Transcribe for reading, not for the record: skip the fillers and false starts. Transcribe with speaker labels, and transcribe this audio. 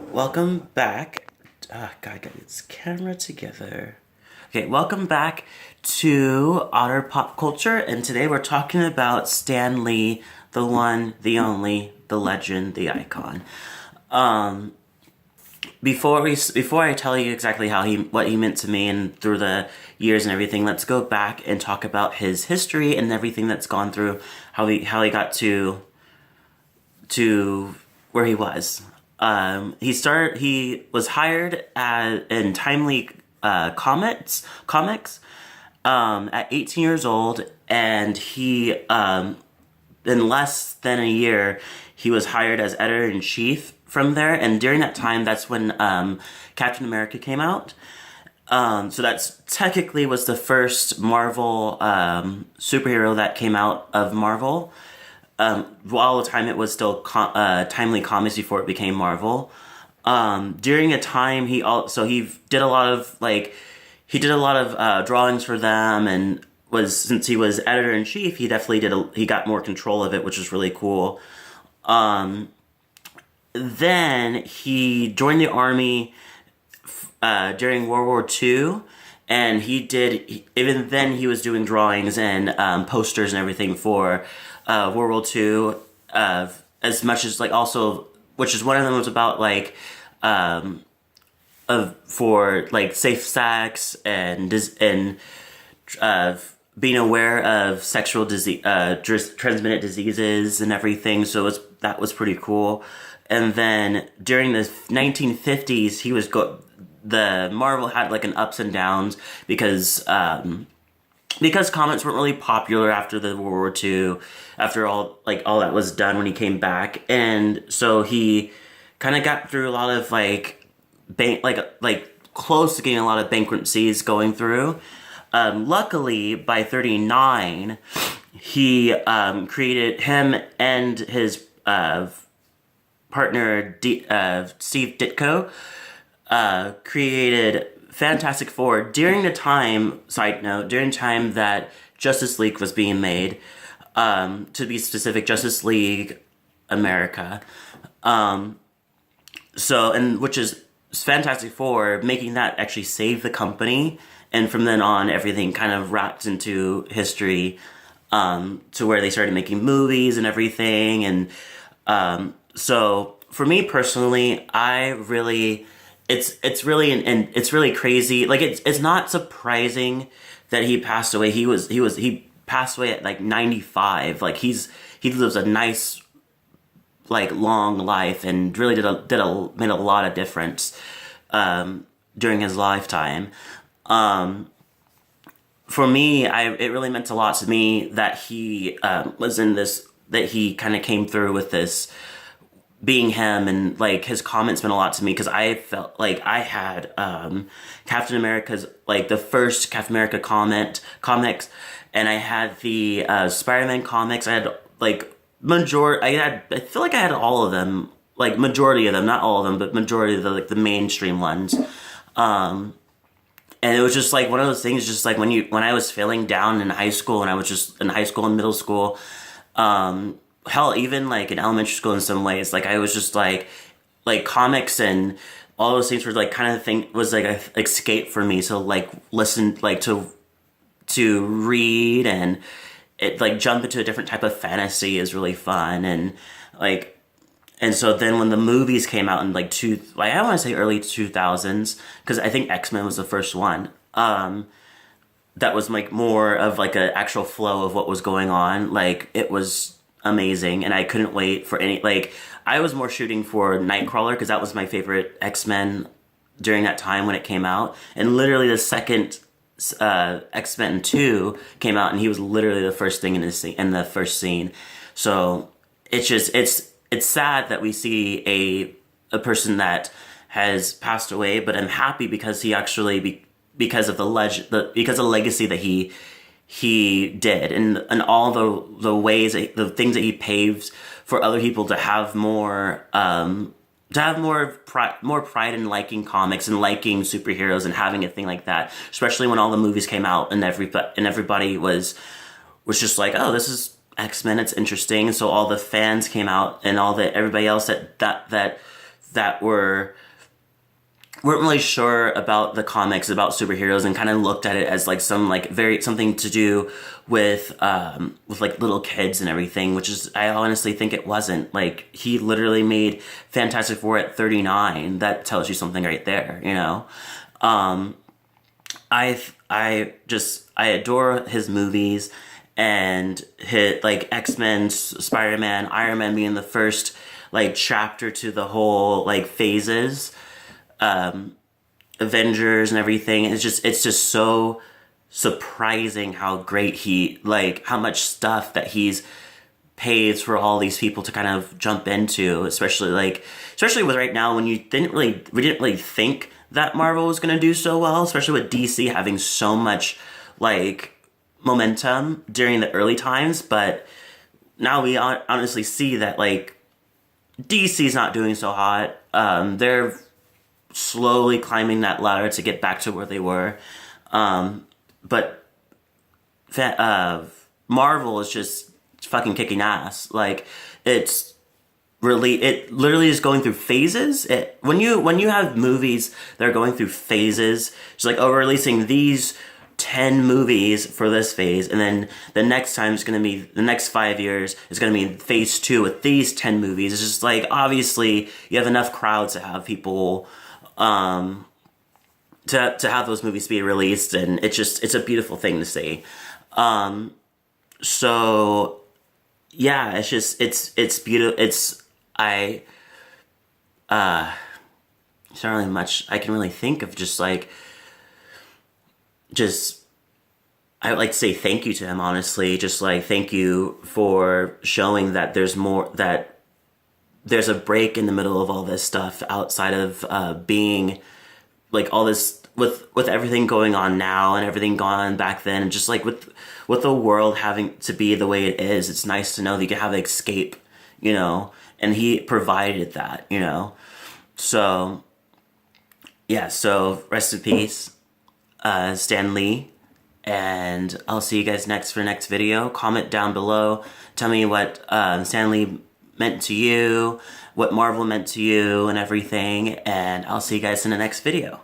Speaker 1: Welcome back. Gotta get this camera together. Okay, welcome back to Otter Pop Culture, and today we're talking about Stan Lee, the one, the only, the legend, the icon. Um, before I tell you exactly what he meant to me and through the years and everything, let's go back and talk about his history and everything that's gone through, how he got to where he was. He was hired in Timely comics at 18 years old, and in less than a year, he was hired as editor in chief from there. And during that time, that's when Captain America came out. So that's technically was the first Marvel superhero that came out of Marvel. While the time it was still Timely Comics before it became Marvel. During a time he did a lot of drawings for them, and since he was editor in chief, he definitely he got more control of it, which was really cool. Then he joined the army during World War II, and even then he was doing drawings and posters and everything for World War II, as much as also, which is one of them was about for safe sex and being aware of sexual disease, transmitted diseases and everything. So that was pretty cool. And then during the 1950s, the Marvel had an ups and downs because comics weren't really popular after the World War II, after all that was done when he came back, and so he kind of got through a lot of close to getting a lot of bankruptcies going through. Luckily, by 39, he created him and his partner Steve Ditko created Fantastic Four during the time. Side note: during the time that Justice League was being made, to be specific, Justice League America. Which is Fantastic Four, making that actually save the company, and from then on, everything kind of wrapped into history, to where they started making movies and everything, and so for me personally, it's really and it's really crazy. It's not surprising that he passed away. He passed away at 95. He lives a nice long life and really made a lot of difference during his lifetime. For me, it really meant a lot to me that he that he kind of came through with this being him, and his comments meant a lot to me because I felt like I had Captain America's the first Captain America comics, and I had the Spider-Man comics. I had I feel like I had all of them, majority of them, not all of them, but majority of the mainstream ones. And it was just one of those things, just when I was feeling down in high school, and I was just in high school and middle school, hell, even in elementary school in some ways, I was just comics and all those things were kind of thing was an escape for me. So listen, to read, and it jump into a different type of fantasy is really fun, and so then when the movies came out in I want to say early 2000s, because I think X-Men was the first one. That was more of a actual flow of what was going on. It was amazing, and I couldn't wait for any I was more shooting for Nightcrawler because that was my favorite X-Men during that time when it came out, and literally the second X-Men 2 came out, and he was literally the first thing in the first scene. So it's sad that we see a person that has passed away, but I'm happy because he actually because of the legacy that he did, and all the ways, the things that he paved for other people to have more pride in liking comics and liking superheroes and having a thing like that, especially when all the movies came out and everybody was just oh, this is X-Men, it's interesting. And so all the fans came out, and everybody else that that weren't really sure about the comics about superheroes and kind of looked at it as like some like very something to do with like little kids and everything, which is, I honestly think it wasn't. Like, he literally made Fantastic Four at 39. That tells you something right there, you know. I adore his movies, and hit like X-Men, Spider-Man, Iron Man being the first like chapter to the whole like phases, Avengers and everything. It's just so surprising how great how much stuff that he's pays for all these people to kind of jump into, especially with right now when we didn't really think that Marvel was going to do so well, especially with DC having so much like momentum during the early times. But now we honestly see that like DC's not doing so hot. They're slowly climbing that ladder to get back to where they were. But Marvel is just fucking kicking ass. Like, it literally is going through phases. When you have movies that are going through phases, it's like, oh, we're releasing these 10 movies for this phase, and then the next time is going to be, the next 5 years is going to be phase 2 with these 10 movies. It's just like, obviously you have enough crowds to have people to have those movies be released, and it's a beautiful thing to see. So yeah, it's beautiful. There's not really much I can really think of. I would like to say thank you to him, honestly. Just like, thank you for showing that that there's a break in the middle of all this stuff, outside of being like all this with everything going on now and everything going on back then, and just like with the world having to be the way it is. It's nice to know that you can have an escape, you know, and he provided that, you know. So yeah, so rest in peace, Stan Lee, and I'll see you guys for the next video. Comment down below, tell me what Stan Lee meant to you, what Marvel meant to you, and everything, and I'll see you guys in the next video.